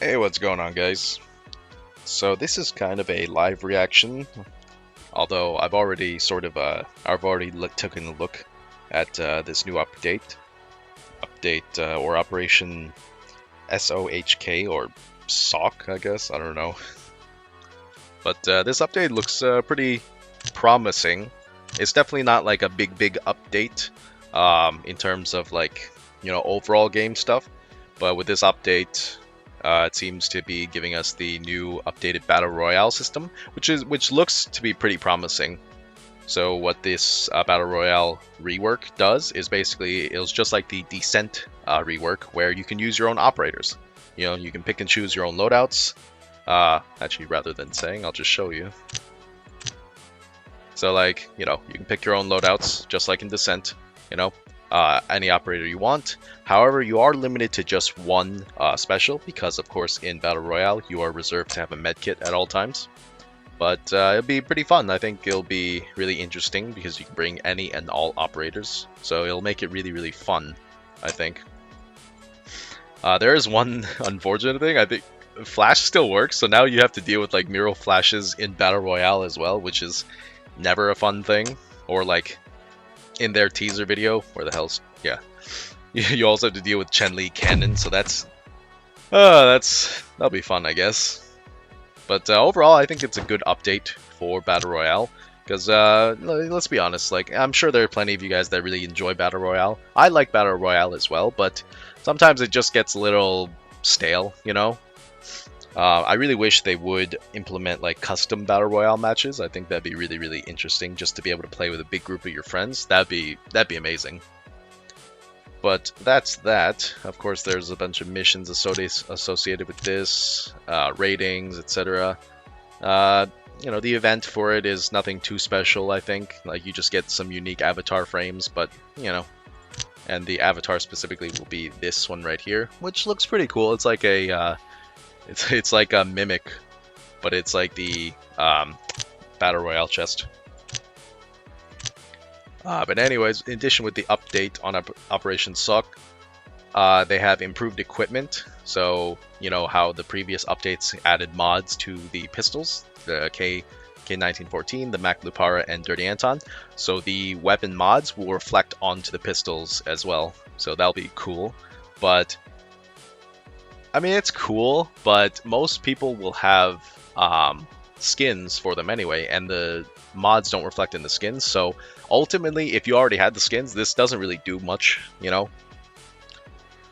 Hey, what's going on, guys? So this is kind of a live reaction, although I've already taken a look at this new update or Operation S.O.H.K or S.O.K, I guess. I don't know, but this update looks pretty promising. It's definitely not like a big update in terms of like overall game stuff, but with this update. It seems to be giving us the new updated Battle Royale system, which looks to be pretty promising. So what this Battle Royale rework does is basically it's just like the Descent rework, where you can use your own operators. You can pick and choose your own loadouts. Actually, rather than saying, I'll just show you. So like, you can pick your own loadouts, just like in Descent. Any operator you want. However, you are limited to just one special because, of course, in Battle Royale, you are reserved to have a medkit at all times. But it'll be pretty fun. I think it'll be really interesting because you can bring any and all operators. So it'll make it really fun, I think. There is one unfortunate thing. I think Flash still works, so now you have to deal with like mural flashes in Battle Royale as well, which is never a fun thing. Or like in their teaser video, where the hell's you also have to deal with Chen-Li cannon, so that'll be fun, I guess. But overall, I think it's a good update for Battle Royale, because let's be honest, like I'm sure there are plenty of you guys that really enjoy Battle Royale. I like Battle Royale as well, but sometimes it just gets a little stale, I really wish they would implement like custom Battle Royale matches. I think that'd be really interesting, just to be able to play with a big group of your friends. That'd be amazing. But that's that. Of course, there's a bunch of missions associated with this, ratings, etc. The event for it is nothing too special, I think. Like, you just get some unique avatar frames, but, and the avatar specifically will be this one right here, which looks pretty cool. It's like a, it's like a mimic, but it's like the Battle Royale chest. But anyways, in addition with the update on Operation S.O.K, they have improved equipment. So, how the previous updates added mods to the pistols, the K1914, the Mac Lupara, and Dirty Anton. So the weapon mods will reflect onto the pistols as well. So that'll be cool. But, I mean, it's cool, but most people will have skins for them anyway, and the mods don't reflect in the skins. So ultimately, if you already had the skins, this doesn't really do much,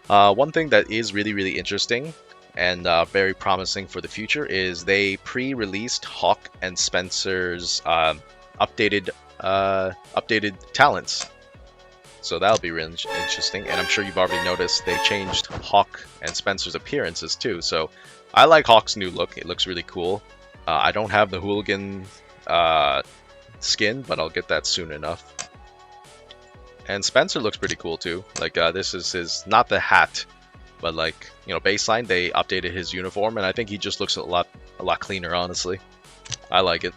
One thing that is really interesting and very promising for the future is they pre-released Hawk and Spencer's updated talents. So that'll be really interesting, and I'm sure you've already noticed they changed Hawk and Spencer's appearances too. So I like Hawk's new look. It looks really cool. I don't have the hooligan skin, but I'll get that soon enough. And Spencer looks pretty cool too. Like this is his, not the hat, but like, baseline, they updated his uniform, and I think he just looks a lot cleaner, honestly. I like it.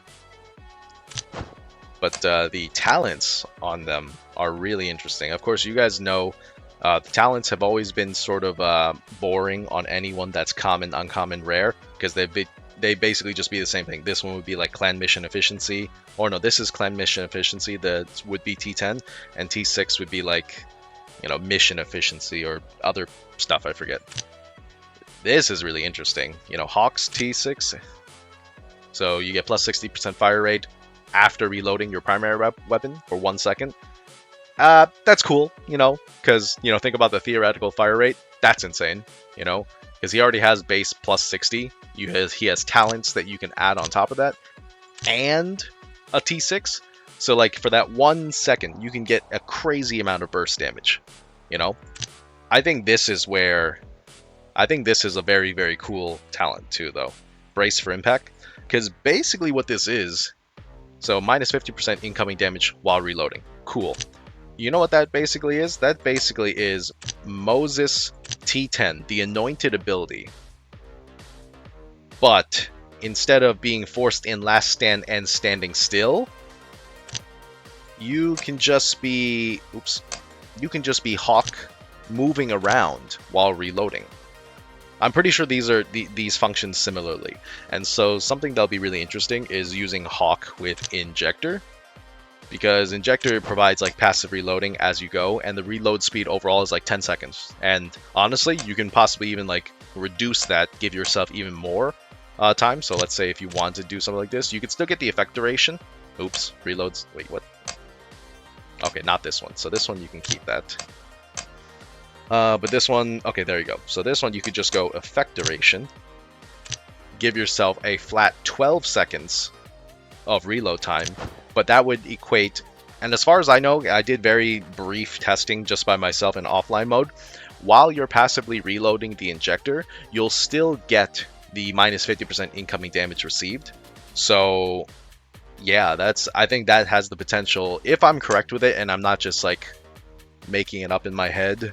But the talents on them are really interesting. Of course, you guys know the talents have always been sort of boring on anyone that's common, uncommon, rare, because they basically just be the same thing. This one would be like clan mission efficiency, or no, this is clan mission efficiency. That would be T10, and T6 would be like, mission efficiency or other stuff, I forget. This is really interesting. Hawk's T6. So you get plus 60% fire rate after reloading your primary weapon for 1 second. That's cool, because, think about the theoretical fire rate. That's insane, because he already has base plus 60. He has talents that you can add on top of that, and a T6. So like for that 1 second, you can get a crazy amount of burst damage. I think this is a very cool talent too, though. Brace for impact, because basically what this is, so minus 50% incoming damage while reloading. Cool. You know what that basically is? That basically is Moses T10, the anointed ability. But instead of being forced in last stand and standing still, you can just be Hawk moving around while reloading. I'm pretty sure these function similarly. And so something that'll be really interesting is using Hawk with Injector, because Injector provides like passive reloading as you go, and the reload speed overall is like 10 seconds. And honestly, you can possibly even like reduce that, give yourself even more time. So let's say if you want to do something like this, you could still get the effect duration. Oops, reloads. Wait, what? Okay, not this one. So this one you can keep that. But this one, okay, there you go. So this one you could just go effect duration. Give yourself a flat 12 seconds of reload time, but that would equate, and as far as I know, I did very brief testing just by myself in offline mode. While you're passively reloading the injector, you'll still get the minus 50% incoming damage received. So yeah, I think that has the potential, if I'm correct with it and I'm not just like making it up in my head,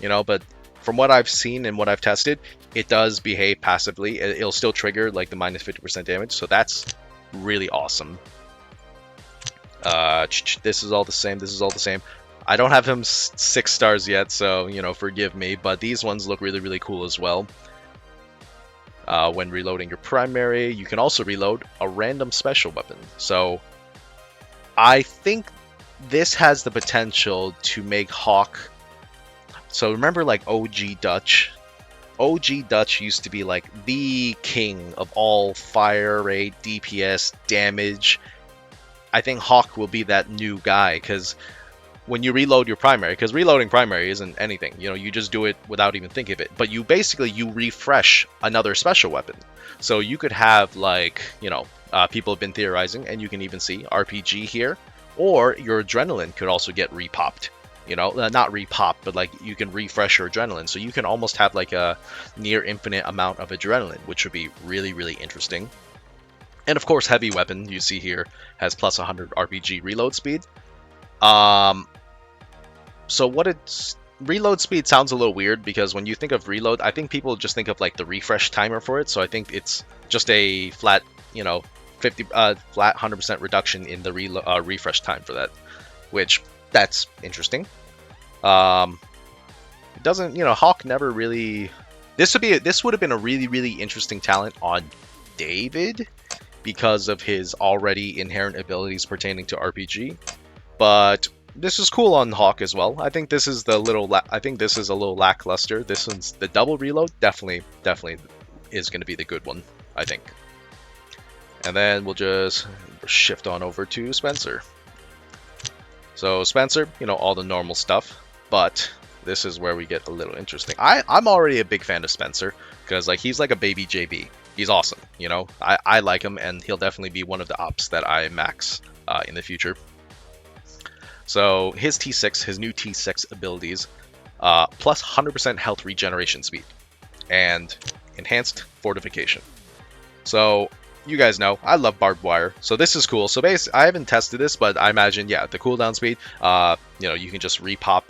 you know, but from what I've seen and what I've tested, it does behave passively. It'll still trigger like the minus 50% damage, so that's really awesome. This is all the same. This is all the same. I don't have him 6 stars yet, so, you know, forgive me, but these ones look really, really cool as well. When reloading your primary, you can also reload a random special weapon. So I think this has the potential to make Hawk. So remember like OG Dutch? OG Dutch used to be like the king of all fire rate, DPS, damage. I think Hawk will be that new guy, because when you reload your primary, because reloading primary isn't anything, you know, you just do it without even thinking of it, but you basically, you refresh another special weapon. So you could have like, you know, people have been theorizing, and you can even see RPG here, or your adrenaline could also get repopped. You know, not repop, but like you can refresh your adrenaline. So you can almost have like a near infinite amount of adrenaline, which would be really, really interesting. And of course, heavy weapon you see here has plus 100 RPG reload speed. So what it's reload speed sounds a little weird, because when you think of reload, I think people just think of like the refresh timer for it. So I think it's just a flat, you know, flat 100% reduction in the refresh time for that, which that's interesting. It doesn't, you know, Hawk never really. This would have been a really, really interesting talent on David, because of his already inherent abilities pertaining to RPG. But this is cool on Hawk as well. I think this is a little lackluster. This one's the double reload. Definitely is going to be the good one, I think. And then we'll just shift on over to Spencer. So Spencer, you know, all the normal stuff, but this is where we get a little interesting. I'm already a big fan of Spencer, because like he's like a baby JB. He's awesome, you know. I like him, and he'll definitely be one of the ops that I max in the future. So his T6, his new T6 abilities, plus 100% health regeneration speed, and enhanced fortification. So you guys know I love barbed wire, so this is cool. So basically, I haven't tested this, but I imagine, yeah, the cooldown speed, you know, you can just repop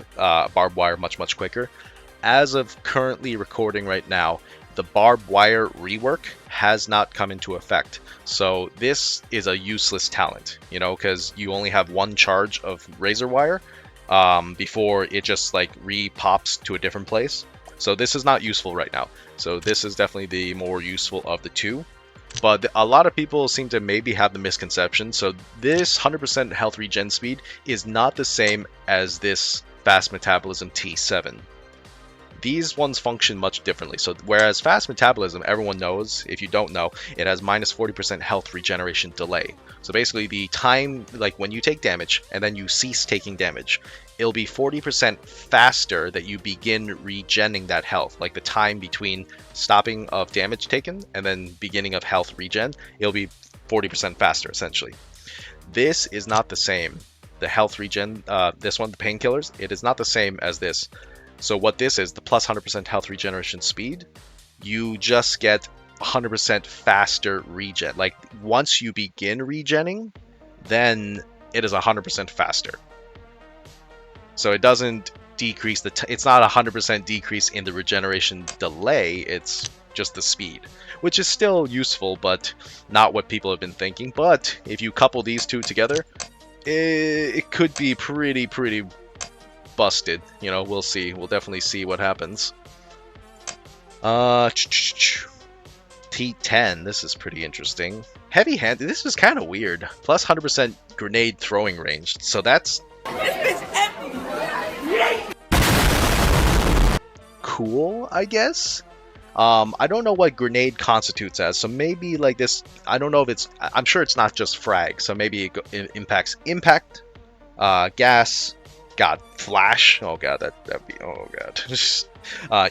barbed wire much quicker. As of currently recording right now, the barbed wire rework has not come into effect. So this is a useless talent, you know, because you only have one charge of razor wire before it just like re-pops to a different place. So this is not useful right now. So this is definitely the more useful of the two. But a lot of people seem to maybe have the misconception. So this 100% health regen speed is not the same as this fast metabolism T7. These ones function much differently. So whereas fast metabolism, everyone knows, if you don't know, it has minus 40% health regeneration delay. So basically the time, like when you take damage and then you cease taking damage, it'll be 40% faster that you begin regenning that health. Like the time between stopping of damage taken and then beginning of health regen, it'll be 40% faster essentially. This is not the same. The health regen, this one, the painkillers, it is not the same as this. So what this is, the plus 100% health regeneration speed, you just get 100% faster regen. Like once you begin regenning, then it is 100% faster. So it doesn't decrease it's not a 100% decrease in the regeneration delay, it's just the speed, which is still useful, but not what people have been thinking. But if you couple these two together, it could be pretty busted. You know, we'll see. We'll definitely see what happens. T10. This is pretty interesting. Heavy handed. This is kind of weird. Plus 100% grenade throwing range. So that's cool, I guess. I don't know what grenade constitutes as, so maybe like this. I don't know if it's. I'm sure it's not just frag, so maybe it impacts impact, gas, God, flash. Oh god, that'd be. Oh god,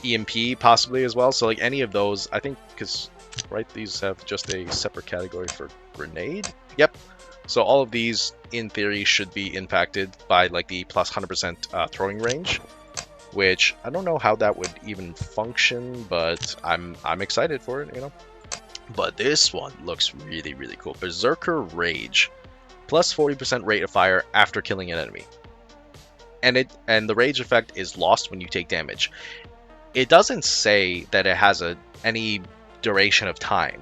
EMP possibly as well. So like any of those, I think, because right, these have just a separate category for grenade. Yep. So all of these, in theory, should be impacted by like the plus 100% throwing range. Which I don't know how that would even function, but I'm excited for it, you know. But this one looks really, really cool. Berserker Rage, plus 40% rate of fire after killing an enemy, and the rage effect is lost when you take damage. It doesn't say that it has any duration of time,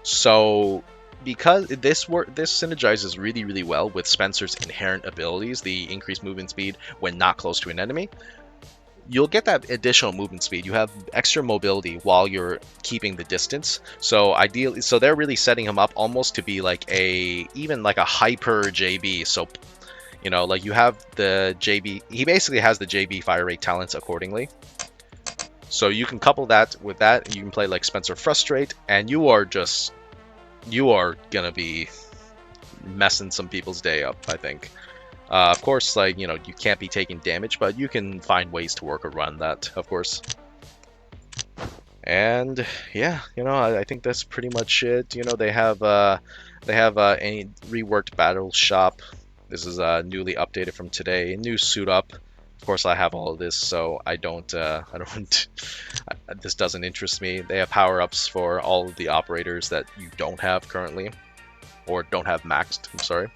so because this synergizes really, really well with Spencer's inherent abilities, the increased movement speed when not close to an enemy. You'll get that additional movement speed. You have extra mobility while you're keeping the distance. So ideally, so they're really setting him up almost to be like even like a hyper JB. So, you know, like you have the JB. He basically has the JB fire rate talents accordingly. So you can couple that with that. You can play like Spencer Frustrate, and you are gonna be messing some people's day up, I think. Of course, like, you know, you can't be taking damage, but you can find ways to work around that, of course. And yeah, you know, I think that's pretty much it. You know, they have a reworked battle shop. This is newly updated from today. New suit up. Of course, I have all of this, so I don't. This doesn't interest me. They have power-ups for all of the operators that you don't have currently, or don't have maxed. I'm sorry.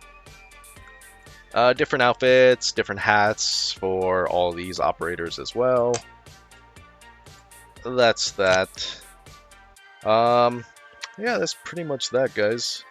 Different outfits, different hats for all these operators as well. That's that. Yeah, that's pretty much that, guys.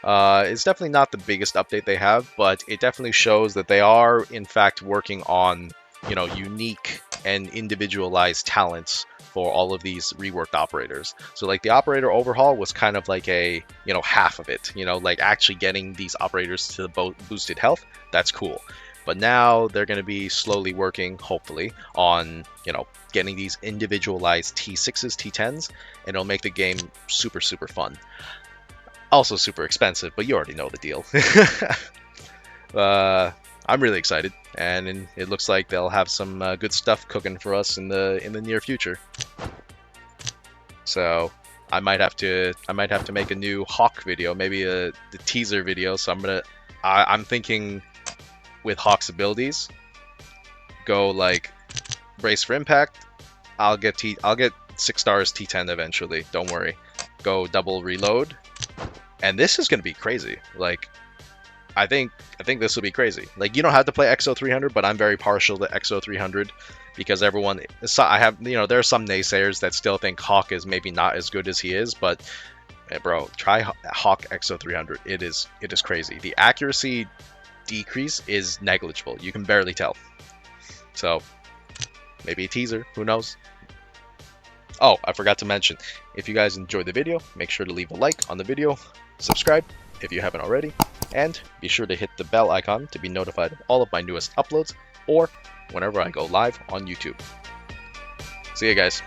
It's definitely not the biggest update they have, but it definitely shows that they are, in fact, working on, you know, unique and individualized talents for all of these reworked operators. So like the Operator Overhaul was kind of like a, you know, half of it, you know, like actually getting these operators to the boosted health. That's cool. But now they're going to be slowly working, hopefully, on, you know, getting these individualized T6s, T10s, and it'll make the game super, super fun. Also super expensive, but you already know the deal. I'm really excited, and it looks like they'll have some good stuff cooking for us in the near future. So I might have to make a new S.O.H.K video, maybe the teaser video. So I'm thinking with S.O.H.K's abilities, go like brace for impact. I'll get 6 stars T10 eventually. Don't worry. Go double reload, and this is gonna be crazy. Like, I think this will be crazy. Like, you don't have to play XO300, but I'm very partial to XO300 because everyone. I have, you know, there are some naysayers that still think S.O.H.K is maybe not as good as he is, but bro, try S.O.H.K XO300. It is crazy. The accuracy decrease is negligible. You can barely tell. So maybe a teaser. Who knows? Oh, I forgot to mention, if you guys enjoyed the video, make sure to leave a like on the video, subscribe if you haven't already, and be sure to hit the bell icon to be notified of all of my newest uploads or whenever I go live on YouTube. See you guys.